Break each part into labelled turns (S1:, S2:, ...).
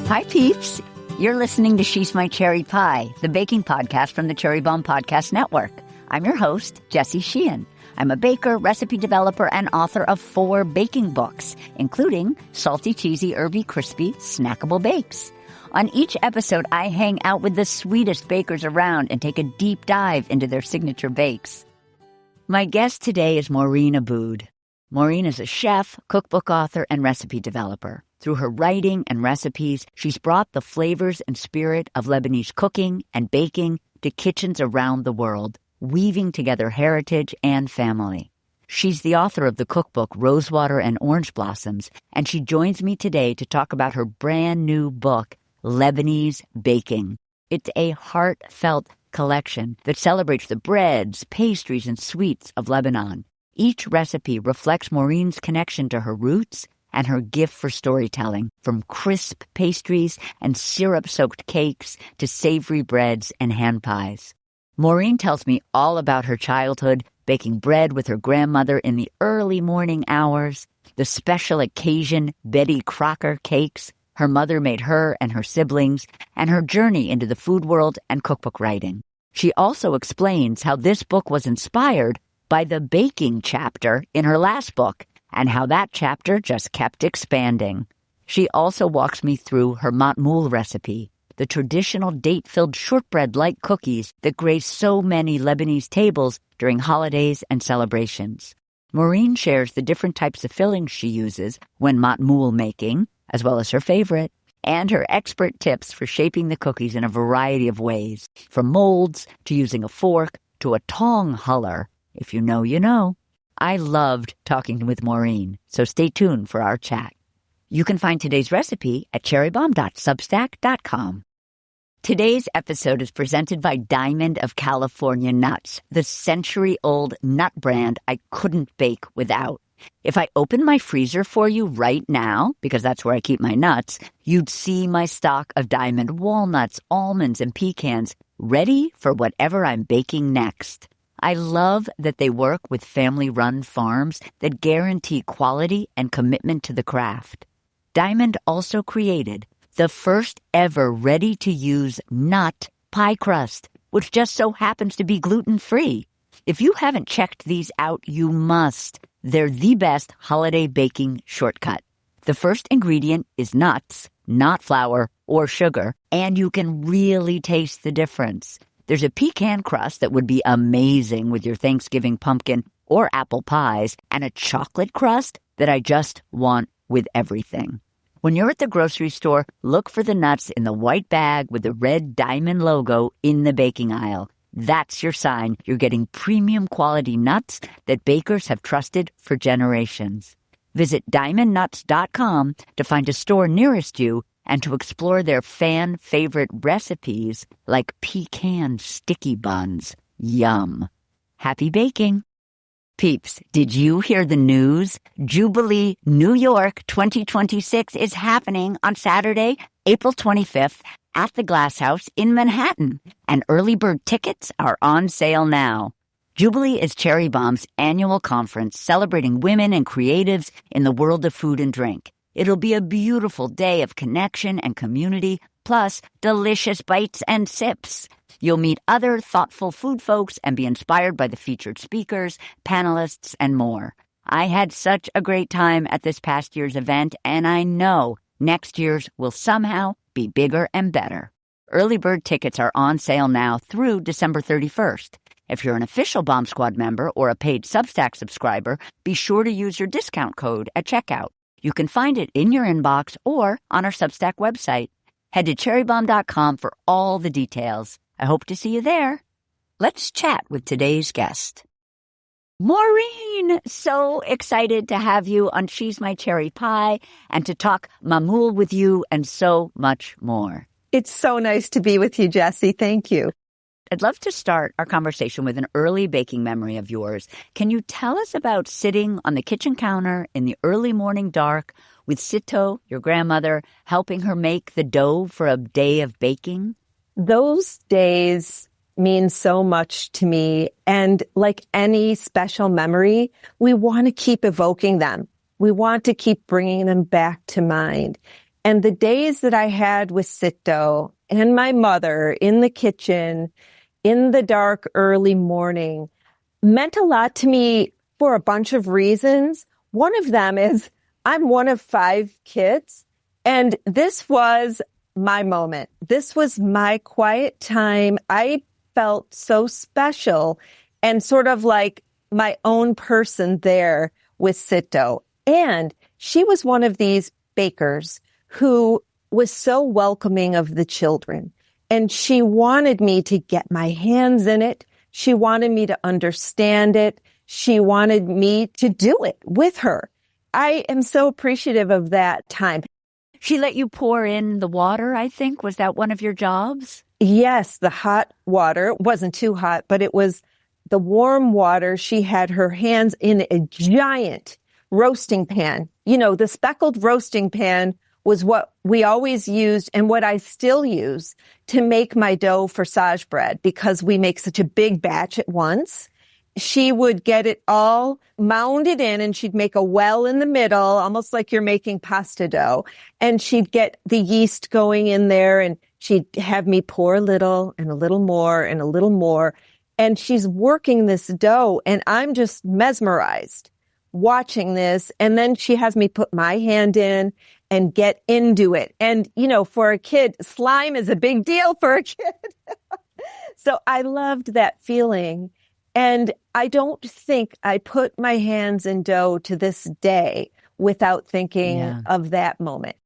S1: Hi, peeps. You're listening to She's My Cherry Pie, the baking podcast from the Cherry Bombe Podcast Network. I'm your host, Jessie Sheehan. I'm a baker, recipe developer, and author of 4 baking books, including Salty, Cheesy, Herby, Crispy, Snackable Bakes. On each episode, I hang out with the sweetest bakers around and take a deep dive into their signature bakes. My guest today is Maureen Abood. Maureen is a chef, cookbook author, and recipe developer. Through her writing and recipes, she's brought the flavors and spirit of Lebanese cooking and baking to kitchens around the world, weaving together heritage and family. She's the author of the cookbook Rosewater and Orange Blossoms, and she joins me today to talk about her brand new book, Lebanese Baking. It's a heartfelt collection that celebrates the breads, pastries, and sweets of Lebanon. Each recipe reflects Maureen's connection to her roots and her gift for storytelling, from crisp pastries and syrup-soaked cakes to savory breads and hand pies. Maureen tells me all about her childhood, baking bread with her grandmother in the early morning hours, the special occasion Betty Crocker cakes her mother made her and her siblings, and her journey into the food world and cookbook writing. She also explains how this book was inspired by the baking chapter in her last book, and how that chapter just kept expanding. She also walks me through her matmoul recipe, the traditional date-filled shortbread-like cookies that grace so many Lebanese tables during holidays and celebrations. Maureen shares the different types of fillings she uses when matmoul making, as well as her favorite, and her expert tips for shaping the cookies in a variety of ways, from molds to using a fork to a tong huller. If you know, you know. I loved talking with Maureen, so stay tuned for our chat. You can find today's recipe at cherrybombe.substack.com. Today's episode is presented by Diamond of California Nuts, the century-old nut brand I couldn't bake without. If I opened my freezer for you right now, because that's where I keep my nuts, you'd see my stock of Diamond walnuts, almonds, and pecans ready for whatever I'm baking next. I love that they work with family-run farms that guarantee quality and commitment to the craft. Diamond also created the first ever ready-to-use nut pie crust, which just so happens to be gluten-free. If you haven't checked these out, you must. They're the best holiday baking shortcut. The first ingredient is nuts, not flour or sugar, and you can really taste the difference. There's a pecan crust that would be amazing with your Thanksgiving pumpkin or apple pies, and a chocolate crust that I just want with everything. When you're at the grocery store, look for the nuts in the white bag with the red diamond logo in the baking aisle. That's your sign you're getting premium quality nuts that bakers have trusted for generations. Visit diamondnuts.com to find a store nearest you and to explore their fan-favorite recipes like pecan sticky buns. Yum. Happy baking. Peeps, did you hear the news? Jubilee New York 2026 is happening on Saturday, April 25th at the Glass House in Manhattan, and early bird tickets are on sale now. Jubilee is Cherry Bombe's annual conference celebrating women and creatives in the world of food and drink. It'll be a beautiful day of connection and community, plus delicious bites and sips. You'll meet other thoughtful food folks and be inspired by the featured speakers, panelists, and more. I had such a great time at this past year's event, and I know next year's will somehow be bigger and better. Early bird tickets are on sale now through December 31st. If you're an official Bomb Squad member or a paid Substack subscriber, be sure to use your discount code at checkout. You can find it in your inbox or on our Substack website. Head to cherrybombe.com for all the details. I hope to see you there. Let's chat with today's guest. Maureen, so excited to have you on She's My Cherry Pie and to talk matmoul with you and so much more.
S2: It's so nice to be with you, Jessie. Thank you.
S1: I'd love to start our conversation with an early baking memory of yours. Can you tell us about sitting on the kitchen counter in the early morning dark with Sito, your grandmother, helping her make the dough for a day of baking?
S2: Those days mean so much to me. And like any special memory, we want to keep evoking them. We want to keep bringing them back to mind. And the days that I had with Sitto and my mother in the kitchen in the dark early morning meant a lot to me for a bunch of reasons. One of them is I'm one of 5 kids, and this was my moment. This was my quiet time. I felt so special and sort of like my own person there with Sitto. And she was one of these bakers who was so welcoming of the children. And she wanted me to get my hands in it. She wanted me to understand it. She wanted me to do it with her. I am so appreciative of that time.
S1: She let you pour in the water, I think. Was that one of your jobs?
S2: Yes, the hot water. It wasn't too hot, but it was the warm water. She had her hands in a giant roasting pan. You know, the speckled roasting pan was what we always used and what I still use to make my dough for sage bread because we make such a big batch at once. She would get it all mounded in and she'd make a well in the middle, almost like you're making pasta dough. And she'd get the yeast going in there and she'd have me pour a little and a little more and a little more. And she's working this dough and I'm just mesmerized watching this. And then she has me put my hand in and get into it. And, you know, for a kid, slime is a big deal for a kid. So I loved that feeling. And I don't think I put my hands in dough to this day without thinking of that moment.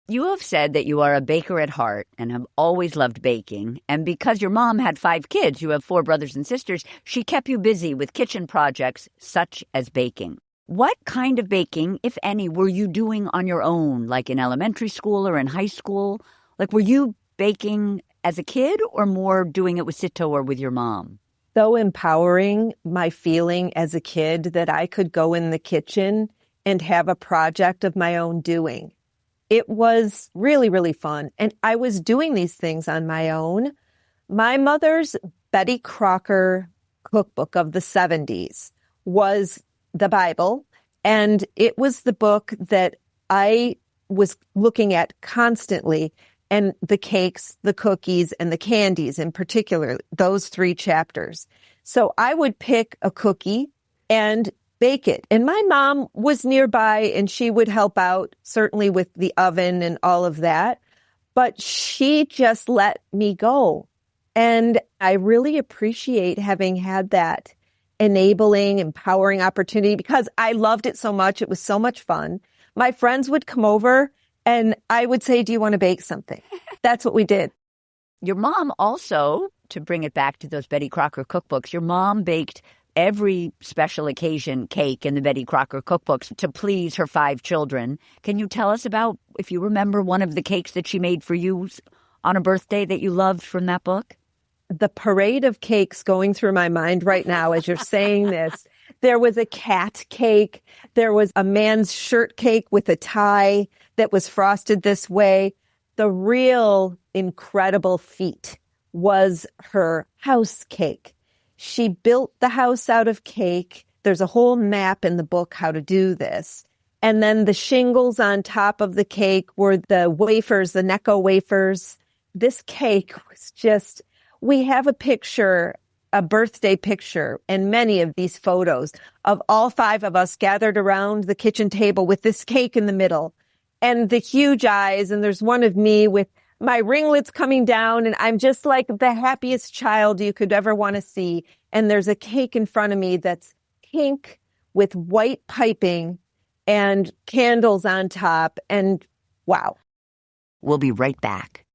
S1: You have said that you are a baker at heart and have always loved baking. And because your mom had 5 kids, you have 4 brothers and sisters, she kept you busy with kitchen projects such as baking. What kind of baking, if any, were you doing on your own, like in elementary school or in high school? Like, were you baking as a kid or more doing it with Sitto or with your mom?
S2: So empowering, my feeling as a kid that I could go in the kitchen and have a project of my own doing. It was really, really fun. And I was doing these things on my own. My mother's Betty Crocker cookbook of the 70s was the Bible. And it was the book that I was looking at constantly. And the cakes, the cookies, and the candies in particular, those 3 chapters. So I would pick a cookie and bake it. And my mom was nearby and she would help out, certainly with the oven and all of that. But she just let me go. And I really appreciate having had that enabling, empowering opportunity because I loved it so much. It was so much fun. My friends would come over and I would say, do you want to bake something? That's what we did.
S1: Your mom also, to bring it back to those Betty Crocker cookbooks, your mom baked every special occasion cake in the Betty Crocker cookbooks to please her 5 children. Can you tell us about, if you remember, one of the cakes that she made for you on a birthday that you loved from that book?
S2: The parade of cakes going through my mind right now as you're saying this. There was a cat cake. There was a man's shirt cake with a tie that was frosted this way. The real incredible feat was her house cake. She built the house out of cake. There's a whole map in the book how to do this. And then the shingles on top of the cake were the wafers, the Necco wafers. This cake was just, we have a picture, a birthday picture, and many of these photos of all 5 of us gathered around the kitchen table with this cake in the middle and the huge eyes. And there's one of me with my ringlets coming down and I'm just like the happiest child you could ever want to see. And there's a cake in front of me that's pink with white piping and candles on top. And wow.
S1: We'll be right back.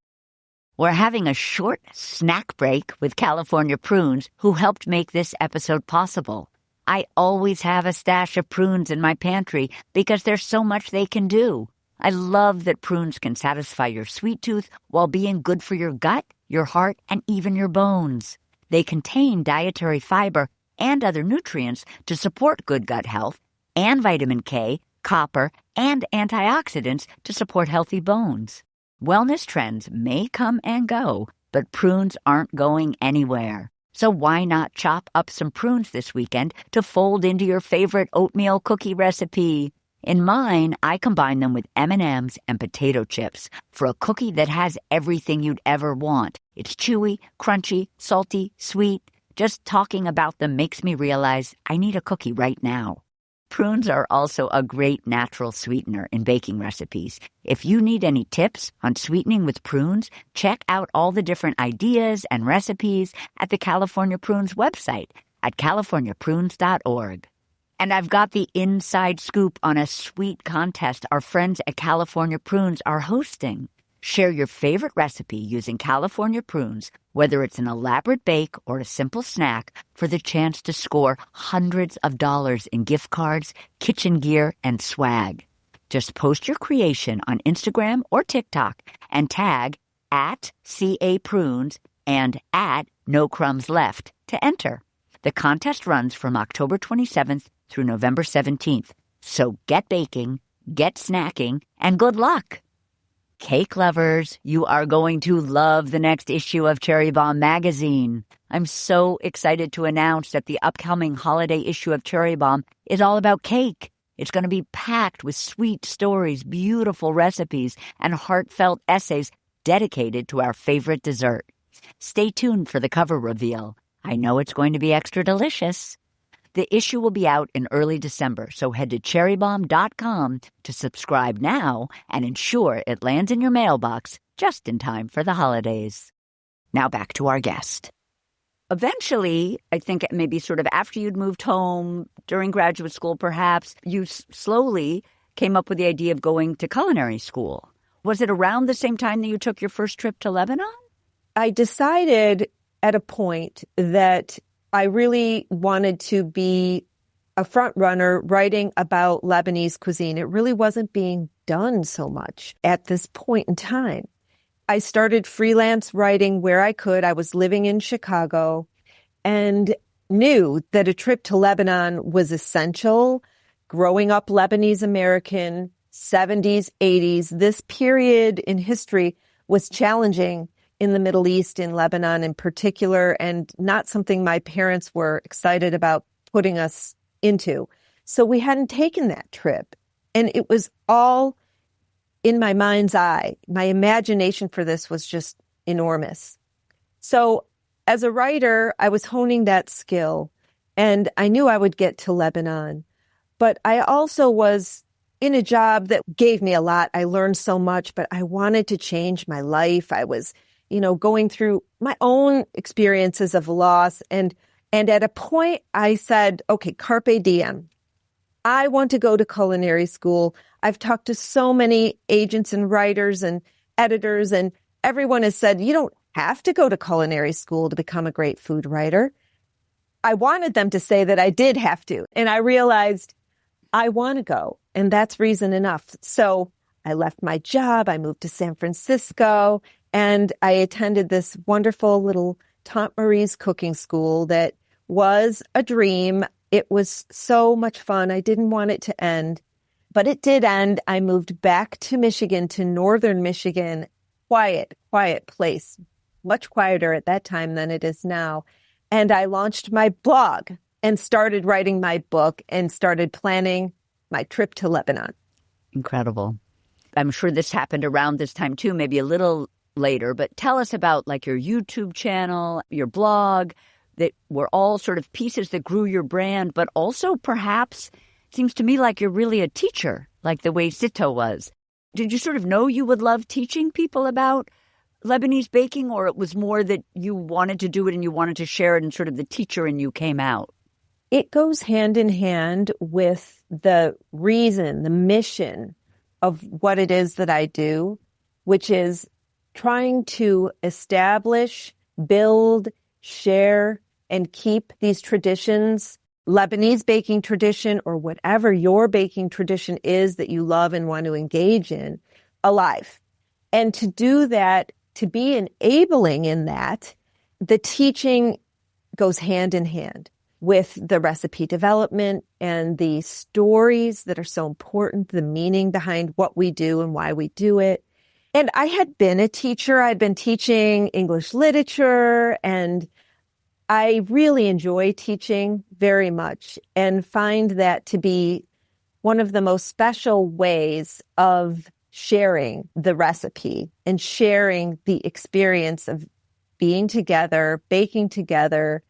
S1: We're having a short snack break with California Prunes, who helped make this episode possible. I always have a stash of prunes in my pantry because there's so much they can do. I love that prunes can satisfy your sweet tooth while being good for your gut, your heart, and even your bones. They contain dietary fiber and other nutrients to support good gut health, and vitamin K, copper, and antioxidants to support healthy bones. Wellness trends may come and go, but prunes aren't going anywhere. So why not chop up some prunes this weekend to fold into your favorite oatmeal cookie recipe? In mine, I combine them with M&Ms and potato chips for a cookie that has everything you'd ever want. It's chewy, crunchy, salty, sweet. Just talking about them makes me realize I need a cookie right now. Prunes are also a great natural sweetener in baking recipes. If you need any tips on sweetening with prunes, check out all the different ideas and recipes at the California Prunes website at californiaprunes.org. And I've got the inside scoop on a sweet contest our friends at California Prunes are hosting. Share your favorite recipe using California Prunes, whether it's an elaborate bake or a simple snack, for the chance to score hundreds of dollars in gift cards, kitchen gear, and swag. Just post your creation on Instagram or TikTok and tag @CAPrunes and @NoCrumbsLeft to enter. The contest runs from October 27th through November 17th. So get baking, get snacking, and good luck! Cake lovers, you are going to love the next issue of Cherry Bombe magazine. I'm so excited to announce that the upcoming holiday issue of Cherry Bombe is all about cake. It's going to be packed with sweet stories, beautiful recipes, and heartfelt essays dedicated to our favorite dessert. Stay tuned for the cover reveal. I know it's going to be extra delicious. The issue will be out in early December, so head to cherrybombe.com to subscribe now and ensure it lands in your mailbox just in time for the holidays. Now back to our guest. Eventually, I think maybe sort of after you'd moved home, during graduate school perhaps, you slowly came up with the idea of going to culinary school. Was it around the same time that you took your first trip to Lebanon?
S2: I decided at a point that I really wanted to be a front runner writing about Lebanese cuisine. It really wasn't being done so much at this point in time. I started freelance writing where I could. I was living in Chicago and knew that a trip to Lebanon was essential. Growing up Lebanese American, 70s, 80s, this period in history was challenging in the Middle East, in Lebanon in particular, and not something my parents were excited about putting us into. So we hadn't taken that trip. And it was all in my mind's eye. My imagination for this was just enormous. So as a writer, I was honing that skill, and I knew I would get to Lebanon. But I also was in a job that gave me a lot. I learned so much, but I wanted to change my life. I was going through my own experiences of loss. And at a point I said, okay, carpe diem. I want to go to culinary school. I've talked to so many agents and writers and editors, and everyone has said, you don't have to go to culinary school to become a great food writer. I wanted them to say that I did have to. And I realized I want to go. And that's reason enough. So I left my job. I moved to San Francisco. And I attended this wonderful little Tante Marie's cooking school that was a dream. It was so much fun. I didn't want it to end, but it did end. I moved back to Michigan, to northern Michigan. Quiet place, much quieter at that time than it is now. And I launched my blog and started writing my book and started planning my trip to Lebanon.
S1: Incredible. I'm sure this happened around this time too, maybe a little later, but tell us about like your YouTube channel, your blog, that were all sort of pieces that grew your brand, but also perhaps seems to me like you're really a teacher, like the way Sito was. Did you sort of know you would love teaching people about Lebanese baking, or it was more that you wanted to do it and you wanted to share it and sort of the teacher in you came out?
S2: It goes hand in hand with the reason, the mission of what it is that I do, which is trying to establish, build, share, and keep these traditions, Lebanese baking tradition or whatever your baking tradition is that you love and want to engage in, alive. And to do that, to be enabling in that, the teaching goes hand in hand with the recipe development and the stories that are so important, the meaning behind what we do and why we do it. And I had been a teacher. I'd been teaching English literature, and I really enjoy teaching very much and find that to be one of the most special ways of sharing the recipe and sharing the experience of being together, baking together.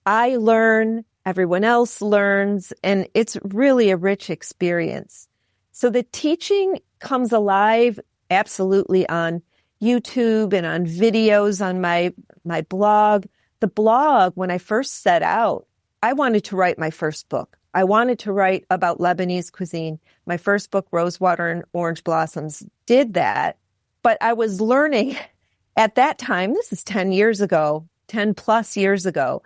S2: I learn, everyone else learns, and it's really a rich experience. So the teaching comes alive absolutely on YouTube and on videos on my blog. The blog, when I first set out, I wanted to write my first book. I wanted to write about Lebanese cuisine. My first book, Rosewater and Orange Blossoms, did that. But I was learning at that time, this is 10 years ago, 10 plus years ago,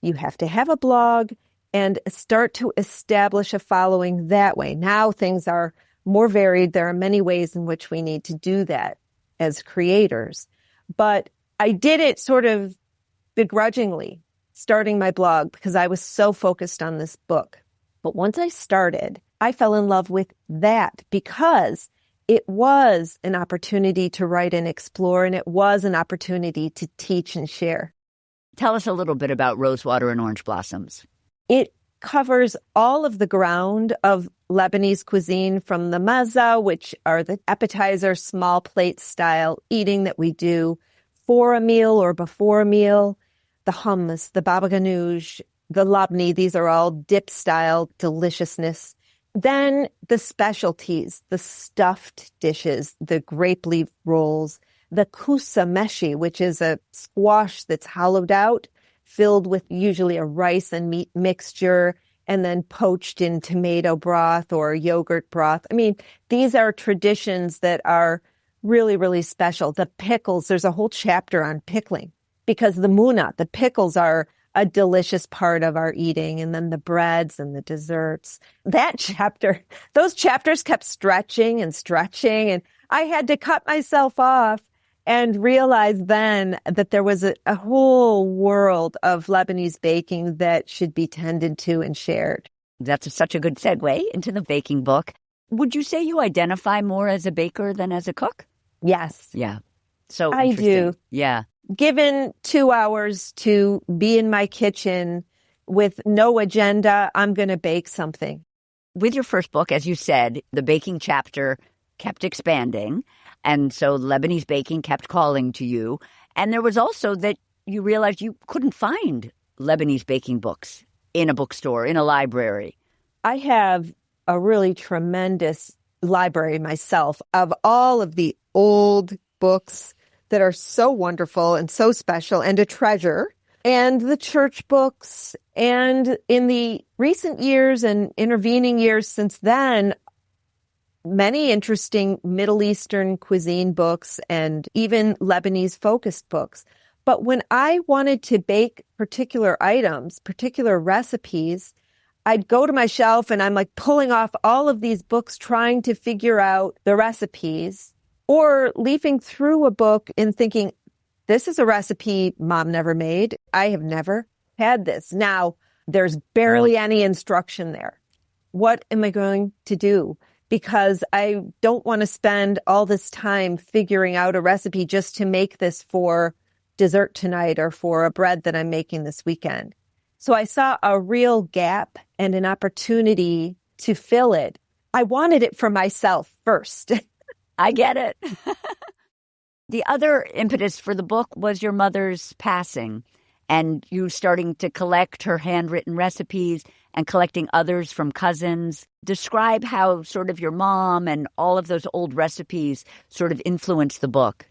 S2: you have to have a blog and start to establish a following that way. Now things are more varied. There are many ways in which we need to do that as creators. But I did it sort of begrudgingly, starting my blog because I was so focused on this book. But once I started, I fell in love with that because it was an opportunity to write and explore, and it was an opportunity to teach and share.
S1: Tell us a little bit about Rosewater and Orange Blossoms.
S2: It covers all of the ground of Lebanese cuisine, from the maza, which are the appetizer, small plate style eating that we do for a meal or before a meal, the hummus, the baba ganoush, the labni. These are all dip style deliciousness. Then the specialties, the stuffed dishes, the grape leaf rolls, the kusa meshi, which is a squash that's hollowed out, filled with usually a rice and meat mixture, and then poached in tomato broth or yogurt broth. I mean, these are traditions that are really, really special. The pickles, there's a whole chapter on pickling because the muna, the pickles are a delicious part of our eating, and then the breads and the desserts. That chapter, those chapters kept stretching, and I had to cut myself off and realize then that there was a whole world of Lebanese baking that should be tended to and shared.
S1: That's such a good segue into the baking book. Would you say you identify more as a baker than as a cook?
S2: Yes.
S1: Yeah. So
S2: I do.
S1: Yeah.
S2: Given 2 hours to be in my kitchen with no agenda, I'm going to bake something.
S1: With your first book, as you said, the baking chapter kept expanding. And so Lebanese Baking kept calling to you. And there was also that you realized you couldn't find Lebanese baking books in a bookstore, in a library.
S2: I have a really tremendous library myself of all of the old books that are so wonderful and so special and a treasure, and the church books. And in the recent years and intervening years since then, many interesting Middle Eastern cuisine books and even Lebanese focused books. But when I wanted to bake particular items, particular recipes, I'd go to my shelf and I'm like pulling off all of these books trying to figure out the recipes, or leafing through a book and thinking, this is a recipe Mom never made. I have never had this. Now, there's barely any instruction there. What am I going to do? Because I don't want to spend all this time figuring out a recipe just to make this for dessert tonight or for a bread that I'm making this weekend. So I saw a real gap and an opportunity to fill it. I wanted it for myself first.
S1: I get it. The other impetus for the book was your mother's passing and you starting to collect her handwritten recipes and collecting others from cousins. Describe how sort of your mom and all of those old recipes sort of influenced the book.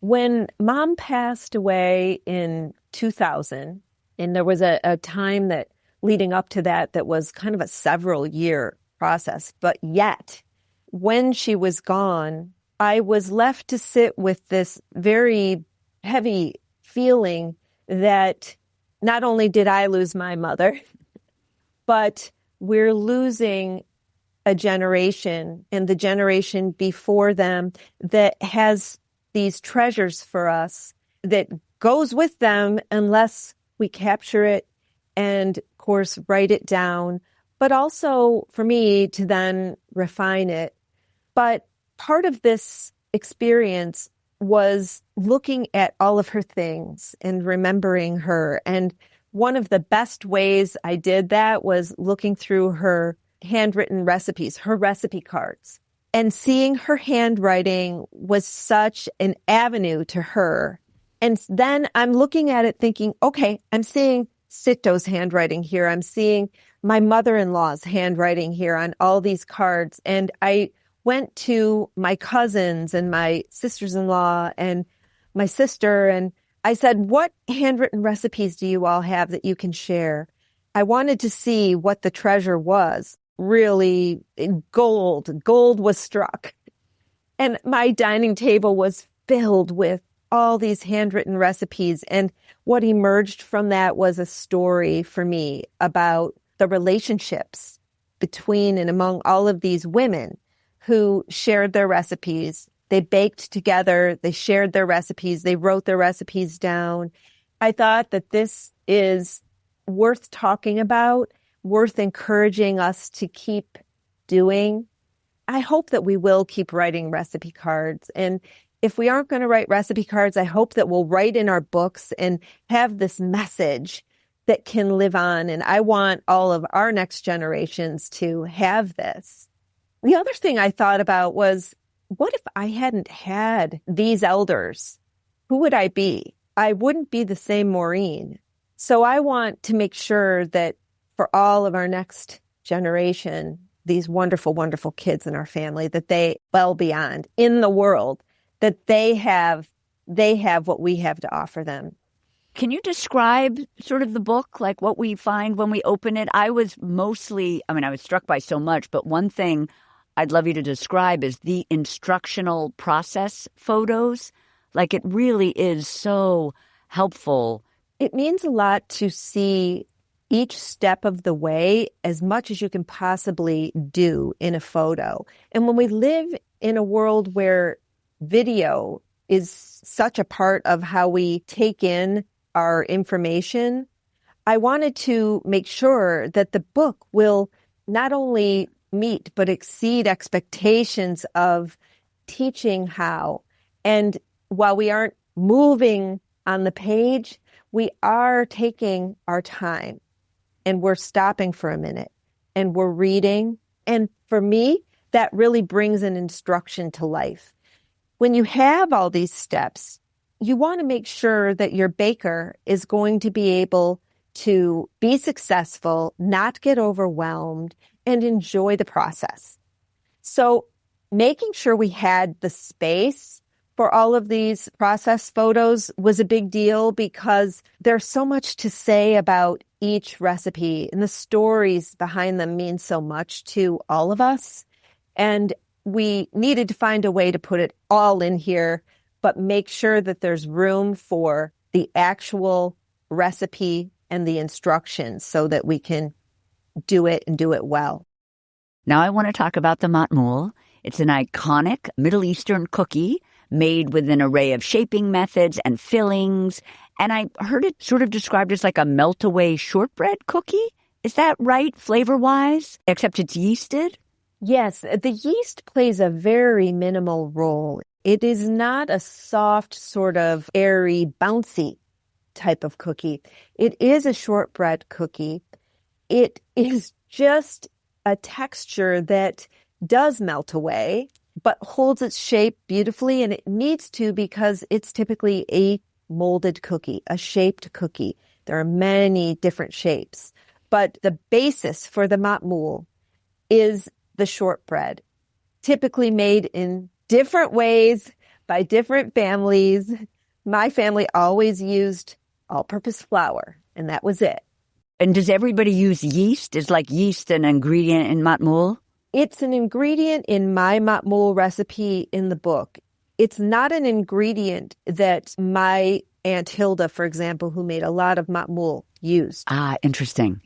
S2: When Mom passed away in 2000, and there was a time that leading up to that was kind of a several-year process, but yet when she was gone, I was left to sit with this very heavy feeling that not only did I lose my mother, but we're losing a generation and the generation before them that has these treasures for us that goes with them unless we capture it and, of course, write it down, but also for me to then refine it. But part of this experience was looking at all of her things and remembering her. And one of the best ways I did that was looking through her handwritten recipes, her recipe cards. And seeing her handwriting was such an avenue to her. And then I'm looking at it thinking, okay, I'm seeing Sito's handwriting here. I'm seeing my mother-in-law's handwriting here on all these cards. And I went to my cousins and my sisters-in-law and my sister, and I said, what handwritten recipes do you all have that you can share? I wanted to see what the treasure was. Really, gold was struck. And my dining table was filled with all these handwritten recipes. And what emerged from that was a story for me about the relationships between and among all of these women who shared their recipes. They baked together, they shared their recipes, they wrote their recipes down. I thought that this is worth talking about, worth encouraging us to keep doing. I hope that we will keep writing recipe cards. And if we aren't going to write recipe cards, I hope that we'll write in our books and have this message that can live on. And I want all of our next generations to have this. The other thing I thought about was, what if I hadn't had these elders? Who would I be? I wouldn't be the same Maureen. So I want to make sure that for all of our next generation, these wonderful, wonderful kids in our family, that they, well beyond, in the world, that they have what we have to offer them.
S1: Can you describe sort of the book, like what we find when we open it? I was struck by so much, but one thing I'd love you to describe is the instructional process photos. Like, it really is so helpful.
S2: It means a lot to see each step of the way as much as you can possibly do in a photo. And when we live in a world where video is such a part of how we take in our information, I wanted to make sure that the book will not only meet but exceed expectations of teaching how. And while we aren't moving on the page, we are taking our time and we're stopping for a minute and we're reading. And for me, that really brings an instruction to life. When you have all these steps, you want to make sure that your baker is going to be able to be successful, not get overwhelmed, and enjoy the process. So making sure we had the space for all of these process photos was a big deal because there's so much to say about each recipe, and the stories behind them mean so much to all of us. And we needed to find a way to put it all in here, but make sure that there's room for the actual recipe and the instructions so that we can do it and do it well.
S1: Now I want to talk about the matmoul. It's an iconic Middle Eastern cookie made with an array of shaping methods and fillings. And I heard it sort of described as like a melt-away shortbread cookie. Is that right, flavor-wise? Except it's yeasted?
S2: Yes, the yeast plays a very minimal role. It is not a soft, sort of airy, bouncy type of cookie. It is a shortbread cookie. It is just a texture that does melt away, but holds its shape beautifully, and it needs to because it's typically a molded cookie, a shaped cookie. There are many different shapes, but the basis for the matmoul is the shortbread, typically made in different ways by different families. My family always used all-purpose flour, and that was it.
S1: And does everybody use yeast? Is like yeast an ingredient in matmoul?
S2: It's an ingredient in my matmoul recipe in the book. It's not an ingredient that my Aunt Hilda, for example, who made a lot of matmoul, used.
S1: Ah, interesting.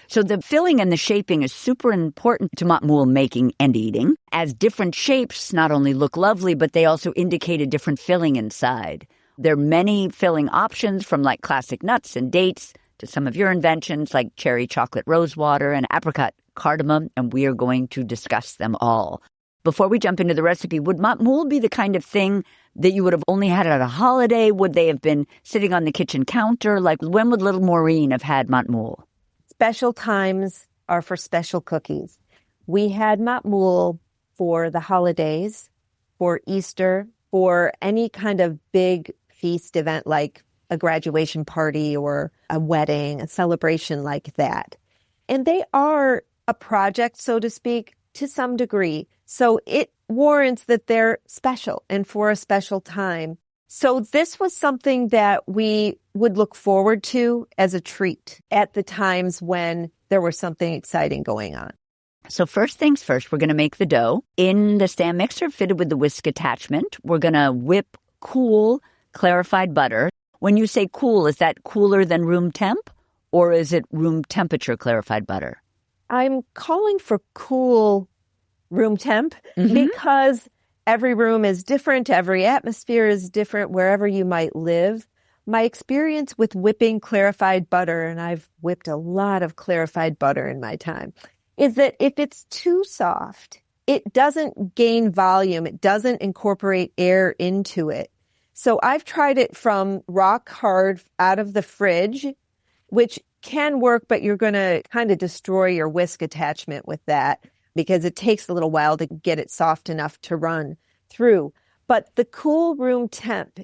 S1: So the filling and the shaping is super important to matmoul making and eating, as different shapes not only look lovely, but they also indicate a different filling inside. There are many filling options, from like classic nuts and dates to some of your inventions like cherry chocolate rosewater and apricot cardamom, and we are going to discuss them all. Before we jump into the recipe, would matmoul be the kind of thing that you would have only had at a holiday? Would they have been sitting on the kitchen counter? Like, when would little Maureen have had matmoul?
S2: Special times, are for special cookies. We had matmoul for the holidays, for Easter, for any kind of big feast event like a graduation party or a wedding, a celebration like that. And they are a project, so to speak, to some degree. So it warrants that they're special and for a special time. So this was something that we would look forward to as a treat at the times when there was something exciting going on.
S1: So first things first, we're going to make the dough. In the stand mixer fitted with the whisk attachment, we're going to whip cool clarified butter. When you say cool, is that cooler than room temp or is it room temperature clarified butter?
S2: I'm calling for cool room temp because every room is different. Every atmosphere is different wherever you might live. My experience with whipping clarified butter, and I've whipped a lot of clarified butter in my time, is that if it's too soft, it doesn't gain volume. It doesn't incorporate air into it. So I've tried it from rock hard out of the fridge, which can work, but you're going to kind of destroy your whisk attachment with that because it takes a little while to get it soft enough to run through. But the cool room temp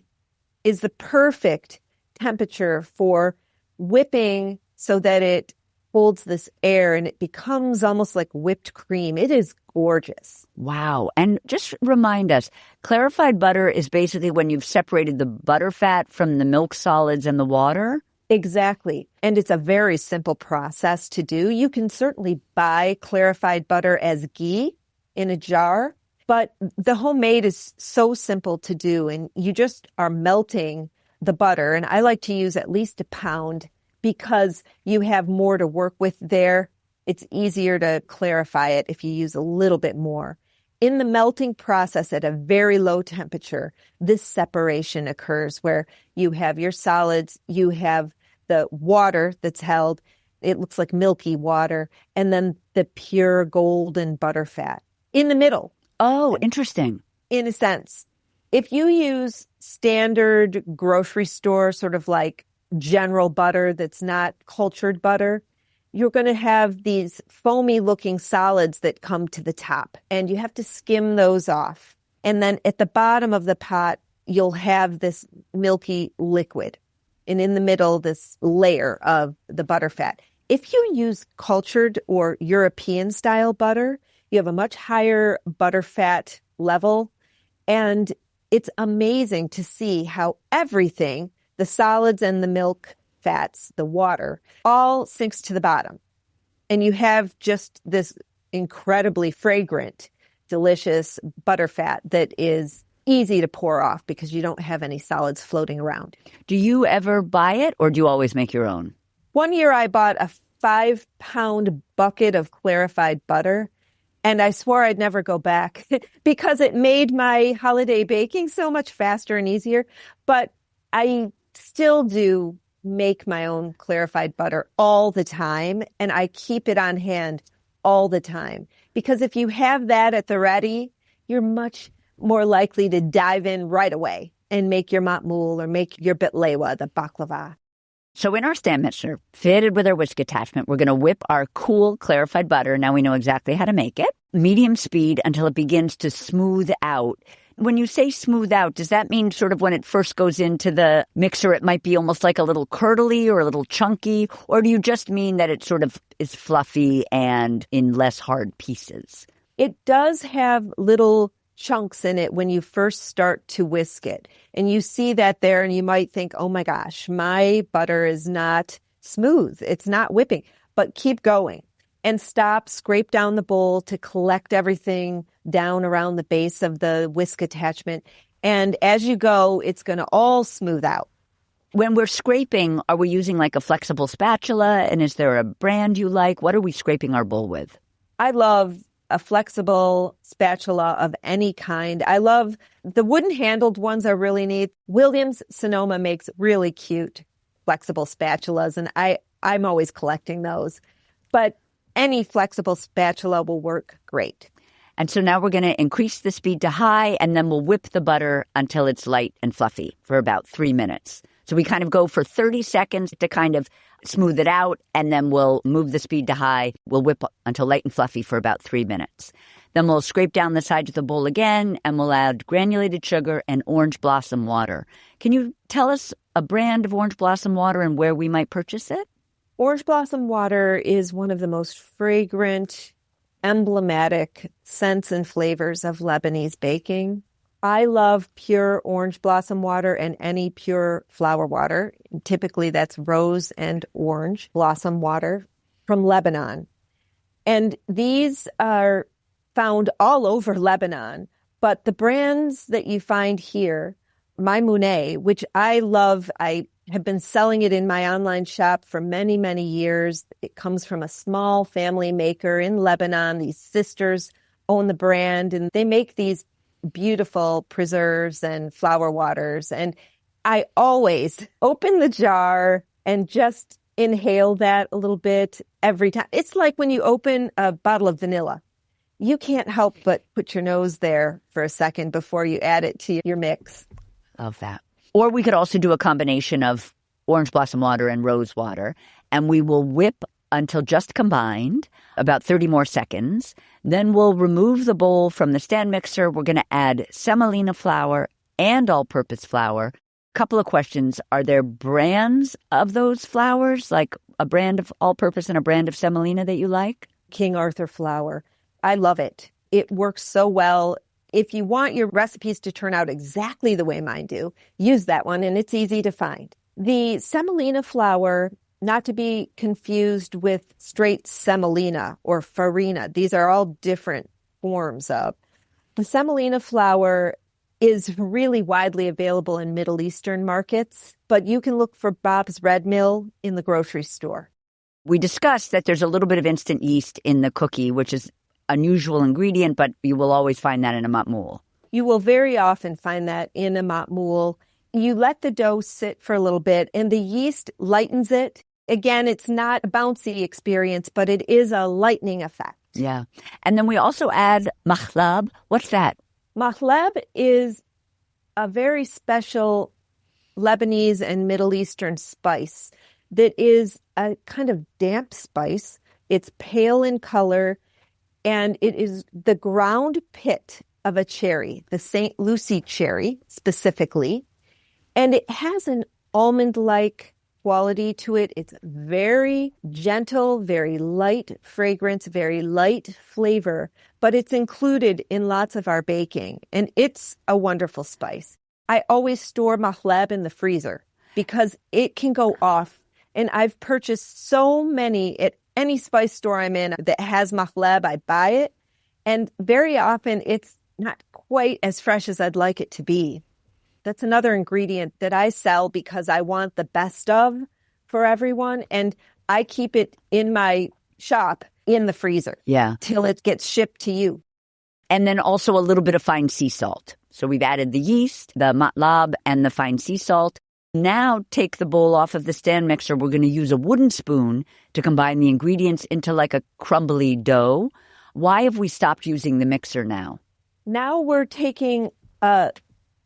S2: is the perfect temperature for whipping so that it holds this air and it becomes almost like whipped cream. It is gorgeous.
S1: Wow. And just remind us, clarified butter is basically when you've separated the butter fat from the milk solids and the water?
S2: Exactly. And it's a very simple process to do. You can certainly buy clarified butter as ghee in a jar, but the homemade is so simple to do. And you just are melting the butter. And I like to use at least a pound because you have more to work with there. It's easier to clarify it if you use a little bit more. In the melting process at a very low temperature, this separation occurs where you have your solids, you have the water that's held, it looks like milky water, and then the pure golden butter fat in the middle.
S1: Oh, interesting.
S2: In a sense, if you use standard grocery store, sort of like general butter that's not cultured butter, you're going to have these foamy looking solids that come to the top and you have to skim those off. And then at the bottom of the pot, you'll have this milky liquid. And in the middle, this layer of the butter fat. If you use cultured or European style butter, you have a much higher butter fat level. And it's amazing to see how everything, the solids and the milk fats, the water, all sinks to the bottom. And you have just this incredibly fragrant, delicious butter fat that is easy to pour off because you don't have any solids floating around.
S1: Do you ever buy it or do you always make your own?
S2: One year I bought a 5-pound bucket of clarified butter and I swore I'd never go back because it made my holiday baking so much faster and easier. But I still do make my own clarified butter all the time and I keep it on hand all the time because if you have that at the ready, you're much more likely to dive in right away and make your matmoul or make your bitlewa, the baklava.
S1: So in our stand mixer, fitted with our whisk attachment, we're going to whip our cool clarified butter. Now we know exactly how to make it. Medium speed until it begins to smooth out. When you say smooth out, does that mean sort of when it first goes into the mixer, it might be almost like a little curdly or a little chunky? Or do you just mean that it sort of is fluffy and in less hard pieces?
S2: It does have little chunks in it when you first start to whisk it. And you see that there and you might think, oh my gosh, my butter is not smooth. It's not whipping. But keep going and stop, scrape down the bowl to collect everything down around the base of the whisk attachment. And as you go, it's going to all smooth out.
S1: When we're scraping, are we using like a flexible spatula? And is there a brand you like? What are we scraping our bowl with?
S2: I love a flexible spatula of any kind. I love the wooden handled ones are really neat. Williams Sonoma makes really cute flexible spatulas, and I'm always collecting those. But any flexible spatula will work great.
S1: And so now we're going to increase the speed to high, and then we'll whip the butter until it's light and fluffy for about 3 minutes. So we kind of go for 30 seconds to kind of smooth it out, and then we'll move the speed to high. We'll whip until light and fluffy for about 3 minutes. Then we'll scrape down the sides of the bowl again, and we'll add granulated sugar and orange blossom water. Can you tell us a brand of orange blossom water and where we might purchase it?
S2: Orange blossom water is one of the most fragrant, emblematic scents and flavors of Lebanese baking. I love pure orange blossom water and any pure flower water. Typically, that's rose and orange blossom water from Lebanon. And these are found all over Lebanon, but the brands that you find here, Maimoune, which I love, I have been selling it in my online shop for many, many years. It comes from a small family maker in Lebanon. These sisters own the brand, and they make these beautiful preserves and flower waters. And I always open the jar and just inhale that a little bit every time. It's like when you open a bottle of vanilla. You can't help but put your nose there for a second before you add it to your mix.
S1: Love that. Or we could also do a combination of orange blossom water and rose water, and we will whip until just combined, about 30 more seconds. Then we'll remove the bowl from the stand mixer. We're going to add semolina flour and all-purpose flour. Couple of questions. Are there brands of those flours, like a brand of all-purpose and a brand of semolina that you like?
S2: King Arthur flour. I love it. It works so well. If you want your recipes to turn out exactly the way mine do, use that one, and it's easy to find. The semolina flour, not to be confused with straight semolina or farina. These are all different forms of. The semolina flour is really widely available in Middle Eastern markets, but you can look for Bob's Red Mill in the grocery store.
S1: We discussed that there's a little bit of instant yeast in the cookie, which is unusual ingredient, but you will always find that in a matmoul.
S2: You will very often find that in a matmoul. You let the dough sit for a little bit, and the yeast lightens it. Again, it's not a bouncy experience, but it is a lightening effect.
S1: Yeah. And then we also add makhlab. What's that?
S2: Makhlab is a very special Lebanese and Middle Eastern spice that is a kind of damp spice. It's pale in color, and it is the ground pit of a cherry, the St. Lucie cherry specifically. And it has an almond-like quality to it. It's very gentle, very light fragrance, very light flavor, but it's included in lots of our baking. And it's a wonderful spice. I always store makhlab in the freezer because it can go off. And I've purchased so many at any spice store I'm in that has makhlab. I buy it. And very often it's not quite as fresh as I'd like it to be. That's another ingredient that I sell because I want the best of for everyone. And I keep it in my shop in the freezer.
S1: Yeah.
S2: Till it gets shipped to you.
S1: And then also a little bit of fine sea salt. So we've added the yeast, the matlab, and the fine sea salt. Now take the bowl off of the stand mixer. We're going to use a wooden spoon to combine the ingredients into like a crumbly dough. Why have we stopped using the mixer now?
S2: Now we're taking a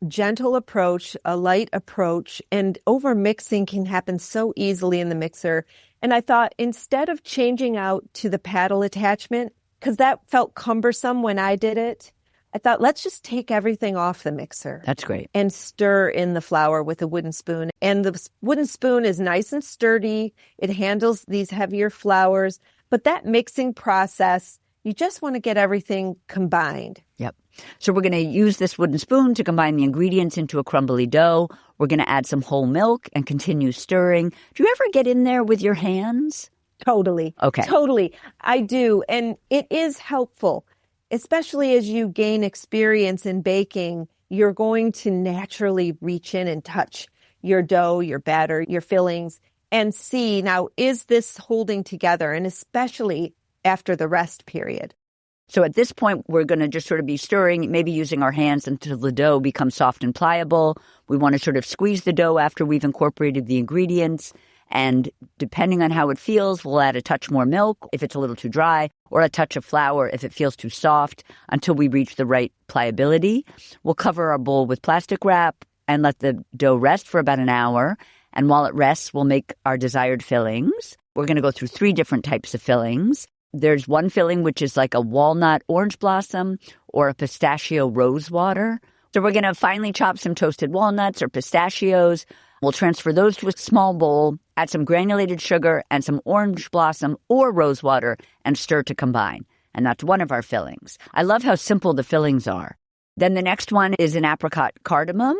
S2: gentle approach, a light approach, and over mixing can happen so easily in the mixer. And I thought instead of changing out to the paddle attachment, because that felt cumbersome when I did it, I thought, let's just take everything off the mixer.
S1: That's great.
S2: And stir in the flour with a wooden spoon. And the wooden spoon is nice and sturdy. It handles these heavier flours. But that mixing process, you just want to get everything combined.
S1: Yep. So we're going to use this wooden spoon to combine the ingredients into a crumbly dough. We're going to add some whole milk and continue stirring. Do you ever get in there with your hands?
S2: Totally.
S1: Okay.
S2: Totally. I do. And it is helpful. Especially as you gain experience in baking, you're going to naturally reach in and touch your dough, your batter, your fillings, and see, now, is this holding together? And especially after the rest period.
S1: So at this point, we're going to just sort of be stirring, maybe using our hands until the dough becomes soft and pliable. We want to sort of squeeze the dough after we've incorporated the ingredients. And depending on how it feels, we'll add a touch more milk if it's a little too dry, or a touch of flour if it feels too soft, until we reach the right pliability. We'll cover our bowl with plastic wrap and let the dough rest for about an hour. And while it rests, we'll make our desired fillings. We're going to go through 3 different types of fillings. There's one filling which is like a walnut orange blossom or a pistachio rose water. So we're going to finely chop some toasted walnuts or pistachios. We'll transfer those to a small bowl, add some granulated sugar and some orange blossom or rose water, and stir to combine. And that's one of our fillings. I love how simple the fillings are. Then the next one is an apricot cardamom.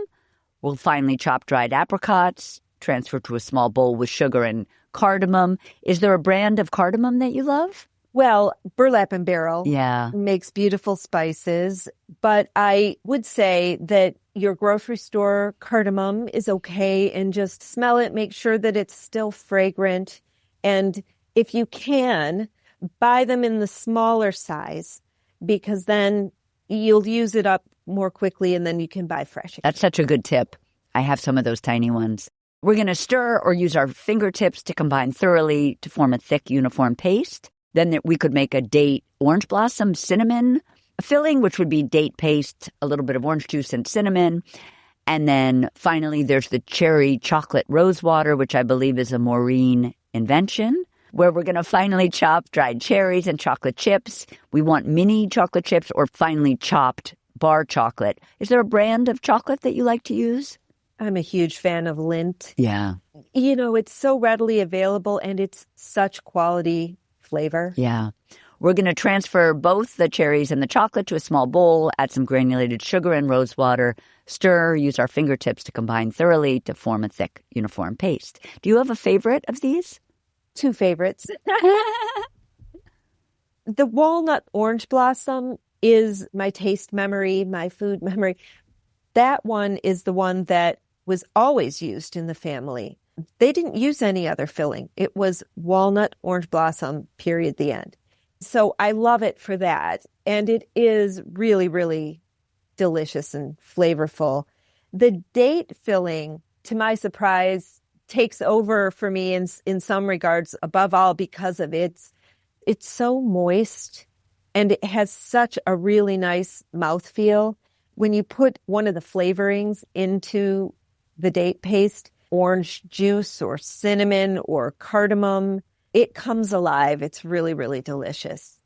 S1: We'll finely chop dried apricots, transfer to a small bowl with sugar and cardamom. Is there a brand of cardamom that you love?
S2: Well, Burlap and Barrel
S1: Yeah.
S2: makes beautiful spices, but I would say that your grocery store cardamom is okay, and just smell it, make sure that it's still fragrant. And if you can, buy them in the smaller size, because then you'll use it up more quickly and then you can buy fresh.
S1: That's such a good tip. I have some of those tiny ones. We're going to stir or use our fingertips to combine thoroughly to form a thick, uniform paste. Then we could make a date orange blossom cinnamon filling, which would be date paste, a little bit of orange juice and cinnamon. And then finally, there's the cherry chocolate rose water, which I believe is a Maureen invention, where we're going to finely chop dried cherries and chocolate chips. We want mini chocolate chips or finely chopped bar chocolate. Is there a brand of chocolate that you like to use?
S2: I'm a huge fan of Lindt.
S1: Yeah.
S2: You know, it's so readily available and it's such quality flavor.
S1: Yeah. We're going to transfer both the cherries and the chocolate to a small bowl, add some granulated sugar and rose water, stir, use our fingertips to combine thoroughly to form a thick, uniform paste. Do you have a favorite of these?
S2: 2 favorites. The walnut orange blossom is my taste memory, my food memory. That one is the one that was always used in the family. They didn't use any other filling. It was walnut orange blossom, period, the end. So I love it for that. And it is really, really delicious and flavorful. The date filling, to my surprise, takes over for me in some regards, above all because of it's so moist and it has such a really nice mouthfeel. When you put one of the flavorings into the date paste, orange juice or cinnamon or cardamom, it comes alive. It's really, really delicious.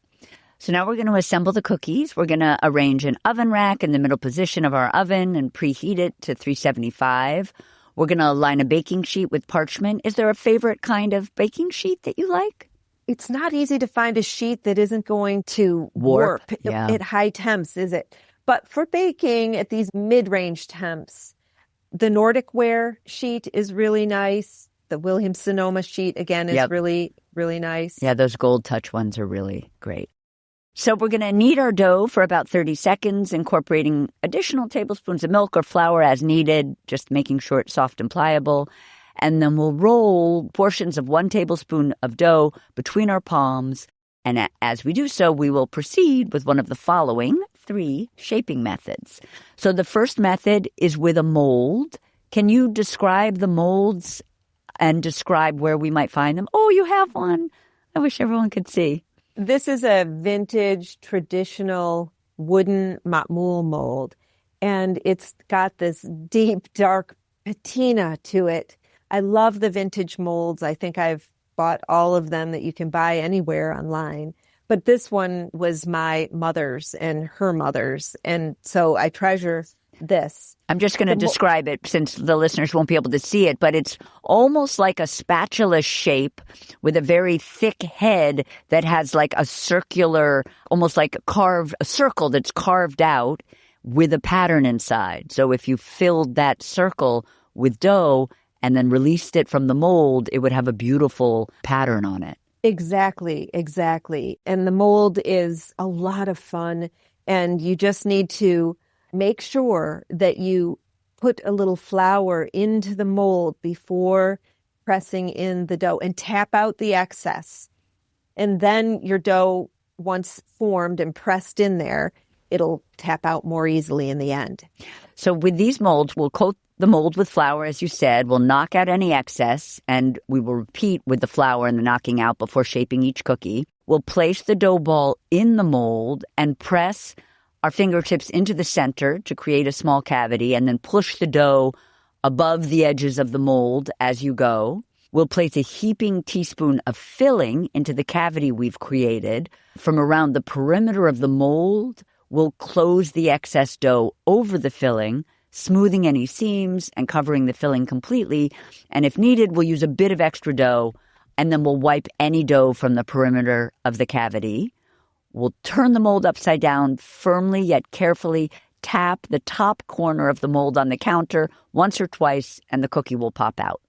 S1: So now we're going to assemble the cookies. We're going to arrange an oven rack in the middle position of our oven and preheat it to 375. We're going to line a baking sheet with parchment. Is there a favorite kind of baking sheet that you like?
S2: It's not easy to find a sheet that isn't going to warp at high temps, is it? But for baking at these mid-range temps, the Nordic Ware sheet is really nice. The Williams-Sonoma sheet, again, is really, really nice.
S1: Yeah, those Gold Touch ones are really great. So we're going to knead our dough for about 30 seconds, incorporating additional tablespoons of milk or flour as needed, just making sure it's soft and pliable. And then we'll roll portions of 1 tablespoon of dough between our palms. And as we do so, we will proceed with one of the following 3 shaping methods. So the first method is with a mold. Can you describe the molds and describe where we might find them? Oh, you have one. I wish everyone could see.
S2: This is a vintage, traditional wooden matmoul mold, and it's got this deep, dark patina to it. I love the vintage molds. I think I've bought all of them that you can buy anywhere online. But this one was my mother's and her mother's, and so I treasure this.
S1: I'm just going to describe it since the listeners won't be able to see it, but it's almost like a spatula shape with a very thick head that has like a circular, almost like a circle that's carved out with a pattern inside. So if you filled that circle with dough and then released it from the mold, it would have a beautiful pattern on it.
S2: Exactly. And the mold is a lot of fun, and you just need to make sure that you put a little flour into the mold before pressing in the dough and tap out the excess. And then your dough, once formed and pressed in there, it'll tap out more easily in the end.
S1: So with these molds, we'll coat the mold with flour, as you said. We'll knock out any excess, and we will repeat with the flour and the knocking out before shaping each cookie. We'll place the dough ball in the mold and press our fingertips into the center to create a small cavity, and then push the dough above the edges of the mold as you go. We'll place a heaping teaspoon of filling into the cavity we've created. From around the perimeter of the mold, we'll close the excess dough over the filling, smoothing any seams and covering the filling completely. And if needed, we'll use a bit of extra dough, and then we'll wipe any dough from the perimeter of the cavity. We'll turn the mold upside down, firmly yet carefully tap the top corner of the mold on the counter once or twice, and the cookie will pop out.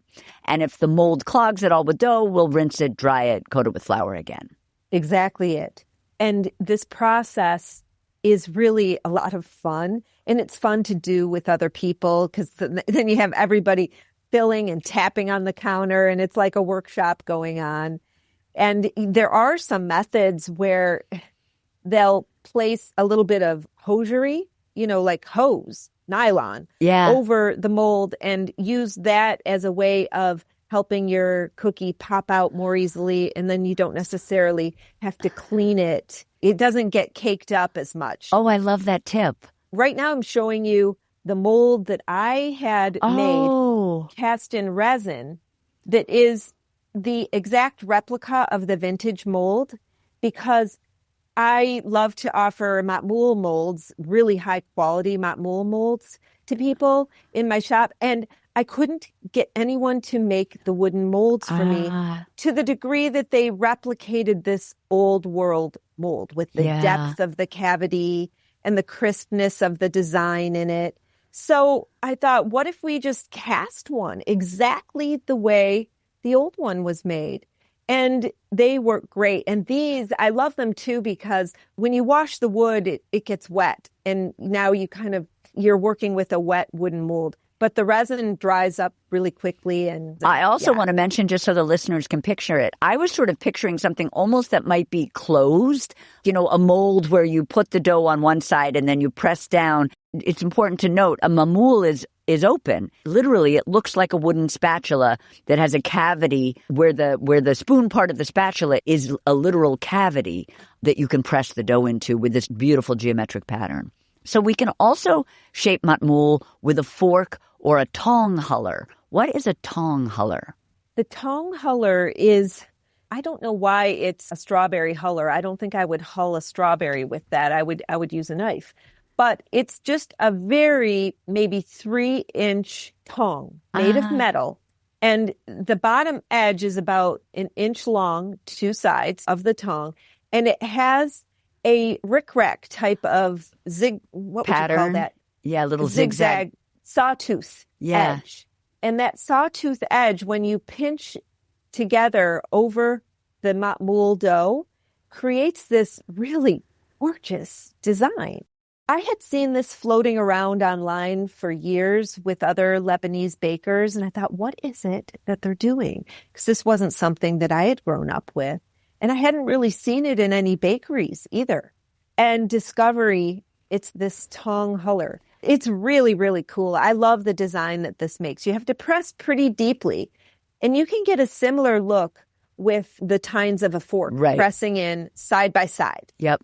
S1: And if the mold clogs at all with dough, we'll rinse it, dry it, coat it with flour again.
S2: Exactly it. And this process is really a lot of fun. And it's fun to do with other people because then you have everybody filling and tapping on the counter, and it's like a workshop going on. And there are some methods where they'll place a little bit of hosiery, like hose, nylon, over the mold and use that as a way of helping your cookie pop out more easily. And then you don't necessarily have to clean it. It doesn't get caked up as much.
S1: Oh, I love that tip.
S2: Right now I'm showing you the mold that I had made cast in resin that is the exact replica of the vintage mold, because I love to offer matmoul molds, really high quality matmoul molds to people in my shop. And I couldn't get anyone to make the wooden molds for me to the degree that they replicated this old world mold with the depth of the cavity and the crispness of the design in it. So I thought, what if we just cast one exactly the way the old one was made? And they work great. And these, I love them too, because when you wash the wood, it gets wet. And now you're working with a wet wooden mold. But the resin dries up really quickly. And
S1: I also want to mention, just so the listeners can picture it, I was sort of picturing something almost that might be closed, a mold where you put the dough on one side and then you press down. It's important to note a mamoul is open. Literally, it looks like a wooden spatula that has a cavity where the spoon part of the spatula is a literal cavity that you can press the dough into with this beautiful geometric pattern. So we can also shape matmoul with a fork or a tong huller. What is a tong huller?
S2: The tong huller is, I don't know why it's a strawberry huller. I don't think I would hull a strawberry with that. I would use a knife. But it's just a very maybe 3-inch tong made of metal. And the bottom edge is about 1 inch long, 2 sides of the tong. And it has a rickrack type of what
S1: pattern.
S2: Would you call that?
S1: Yeah, a little zigzag
S2: sawtooth edge. And that sawtooth edge, when you pinch together over the matmoul dough, creates this really gorgeous design. I had seen this floating around online for years with other Lebanese bakers, and I thought, what is it that they're doing? Because this wasn't something that I had grown up with. And I hadn't really seen it in any bakeries either. And Discovery, it's this tong huller. It's really, really cool. I love the design that this makes. You have to press pretty deeply. And you can get a similar look with the tines of a fork, pressing in side by side.
S1: Yep.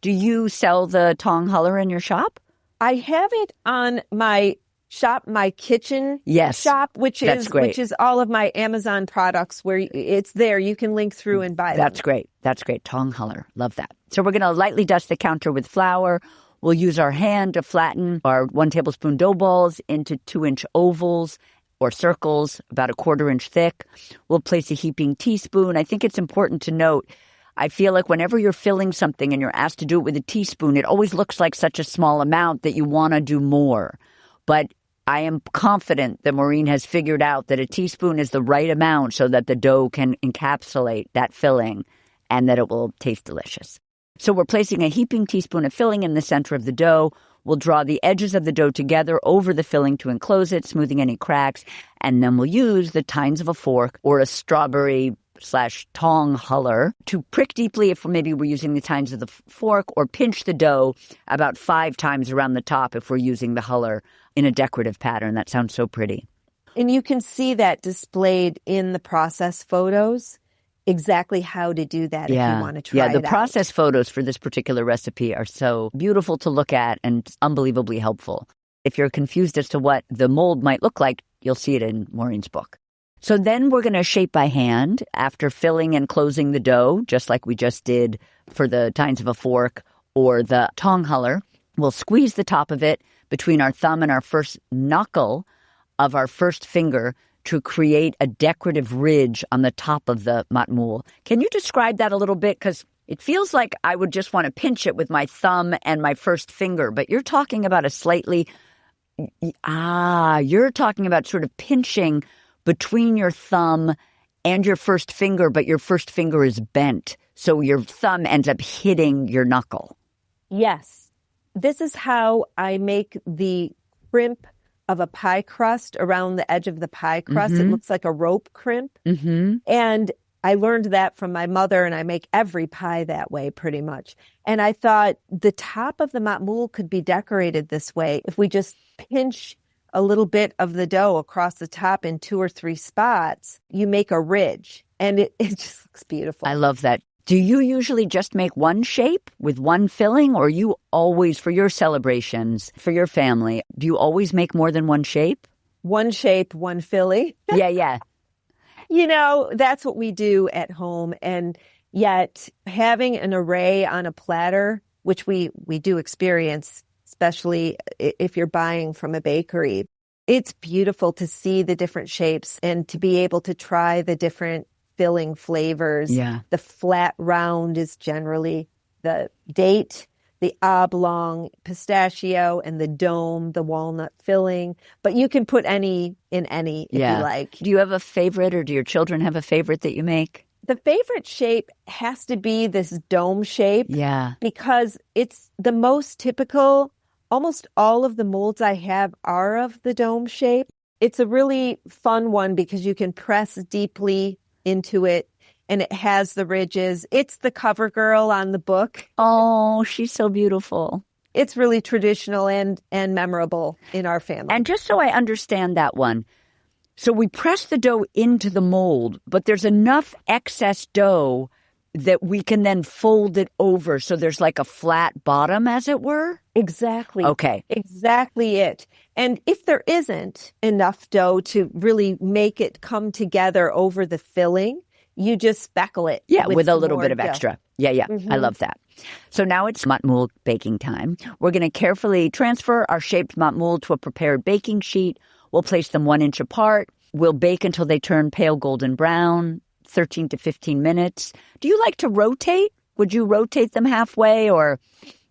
S1: Do you sell the tong huller in your shop?
S2: I have it on my shop, my kitchen shop, which is all of my Amazon products where it's there. You can link through and buy them.
S1: That's great. That's great. Tong huller. Love that. So we're going to lightly dust the counter with flour. We'll use our hand to flatten our 1 tablespoon dough balls into 2-inch ovals or circles, about 1/4 inch thick. We'll place a heaping teaspoon. I think it's important to note, I feel like whenever you're filling something and you're asked to do it with a teaspoon, it always looks like such a small amount that you want to do more. But I am confident that Maureen has figured out that a teaspoon is the right amount so that the dough can encapsulate that filling and that it will taste delicious. So we're placing a heaping teaspoon of filling in the center of the dough. We'll draw the edges of the dough together over the filling to enclose it, smoothing any cracks. And then we'll use the tines of a fork or a strawberry/tong huller to prick deeply if maybe we're using the tines of the fork, or pinch the dough about 5 times around the top if we're using the huller in a decorative pattern. That sounds so pretty.
S2: And you can see that displayed in the process photos, exactly how to do that if you want to try it out.
S1: Yeah, the process photos for this particular recipe are so beautiful to look at and unbelievably helpful. If you're confused as to what the mold might look like, You'll see it in Maureen's book. So then we're going to shape by hand after filling and closing the dough, just like we just did for the tines of a fork or the tong huller. We'll squeeze the top of it between our thumb and our first knuckle of our first finger to create a decorative ridge on the top of the matmoul. Can you describe that a little bit? Because it feels like I would just want to pinch it with my thumb and my first finger, but you're talking about you're talking about sort of pinching between your thumb and your first finger, but your first finger is bent. So your thumb ends up hitting your knuckle.
S2: Yes. This is how I make the crimp of a pie crust around the edge of the pie crust. It looks like a rope crimp. And I learned that from my mother, and I make every pie that way pretty much. And I thought the top of the matmoul could be decorated this way if we just pinch a little bit of the dough across the top in 2 or 3 spots. You make a ridge, and it just looks beautiful.
S1: I love that. Do you usually just make one shape with one filling, or you always, for your celebrations, for your family, do you always make more than one shape?
S2: One shape, one filling.
S1: Yeah.
S2: You know, that's what we do at home. And yet having an array on a platter, which we do experience, especially if you're buying from a bakery, it's beautiful to see the different shapes and to be able to try the different filling flavors.
S1: Yeah.
S2: The flat round is generally the date, the oblong pistachio, and the dome, the walnut filling. But you can put any in any if you like.
S1: Do you have a favorite, or do your children have a favorite that you make?
S2: The favorite shape has to be this dome shape.
S1: Yeah.
S2: Because it's the most typical. Almost all of the molds I have are of the dome shape. It's a really fun one because you can press deeply into it, and it has the ridges. It's the cover girl on the book.
S1: Oh, she's so beautiful.
S2: It's really traditional and memorable in our family.
S1: And just so I understand that one, so we press the dough into the mold, but there's enough excess dough that we can then fold it over so there's like a flat bottom, as it were?
S2: Exactly.
S1: Okay.
S2: Exactly it. And if there isn't enough dough to really make it come together over the filling, you just speckle it.
S1: Yeah, with a little bit of
S2: dough.
S1: extra. Yeah. I love that. So now it's matmoul baking time. We're going to carefully transfer our shaped matmoul to a prepared baking sheet. We'll place them 1 inch apart. We'll bake until they turn pale golden brown, 13 to 15 minutes. Do you like to rotate? Would you rotate them halfway, or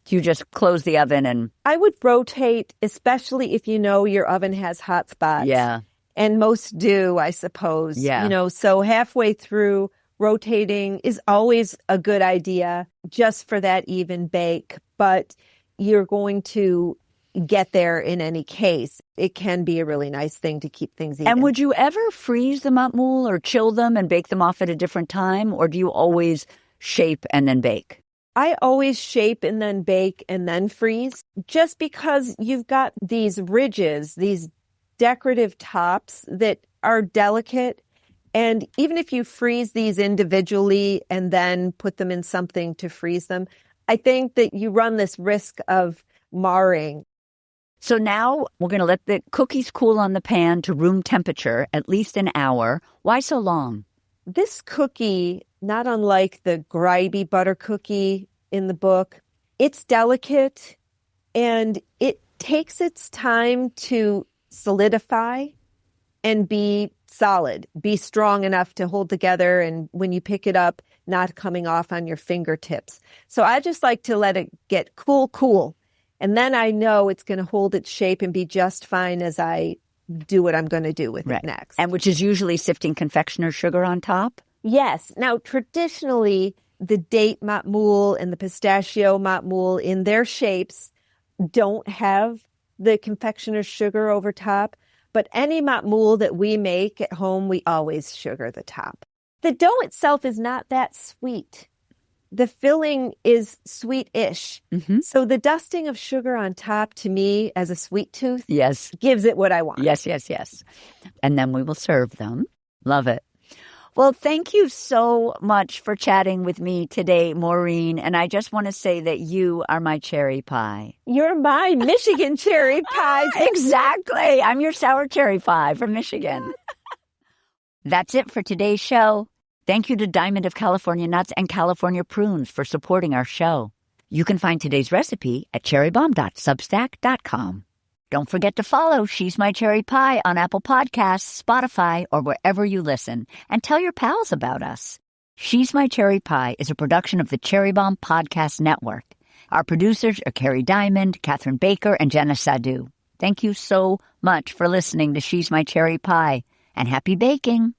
S1: do you just close the oven and...
S2: I would rotate, especially if you know your oven has hot spots.
S1: Yeah.
S2: And most do, I suppose.
S1: Yeah.
S2: You know, so halfway through, rotating is always a good idea just for that even bake. But you're going to get there in any case. It can be a really nice thing to keep things even.
S1: And would you ever freeze the matmoul or chill them and bake them off at a different time? Or do you always shape and then bake?
S2: I always shape and then bake and then freeze, just because you've got these ridges, these decorative tops that are delicate. And even if you freeze these individually and then put them in something to freeze them, I think that you run this risk of marring.
S1: So now we're going to let the cookies cool on the pan to room temperature, at least an hour. Why so long?
S2: This cookie, not unlike the grimy butter cookie in the book, it's delicate and it takes its time to solidify and be solid, be strong enough to hold together, and when you pick it up, not coming off on your fingertips. So I just like to let it get cool. And then I know it's going to hold its shape and be just fine as I do what I'm going to do with it next.
S1: And which is usually sifting confectioner's sugar on top?
S2: Yes. Now, traditionally, the date matmoul and the pistachio matmoul in their shapes don't have the confectioner's sugar over top. But any matmoul that we make at home, we always sugar the top. The dough itself is not that sweet. The filling is sweet-ish. So the dusting of sugar on top, to me, as a sweet tooth, gives it what I want.
S1: Yes. And then we will serve them. Love it. Well, thank you so much for chatting with me today, Maureen. And I just want to say that you are my cherry pie.
S2: You're my Michigan cherry pie.
S1: Exactly. I'm your sour cherry pie from Michigan. That's it for today's show. Thank you to Diamond of California Nuts and California Prunes for supporting our show. You can find today's recipe at cherrybomb.substack.com. Don't forget to follow She's My Cherry Pie on Apple Podcasts, Spotify, or wherever you listen, and tell your pals about us. She's My Cherry Pie is a production of the Cherry Bomb Podcast Network. Our producers are Carrie Diamond, Catherine Baker, and Jenna Sadu. Thank you so much for listening to She's My Cherry Pie, and happy baking!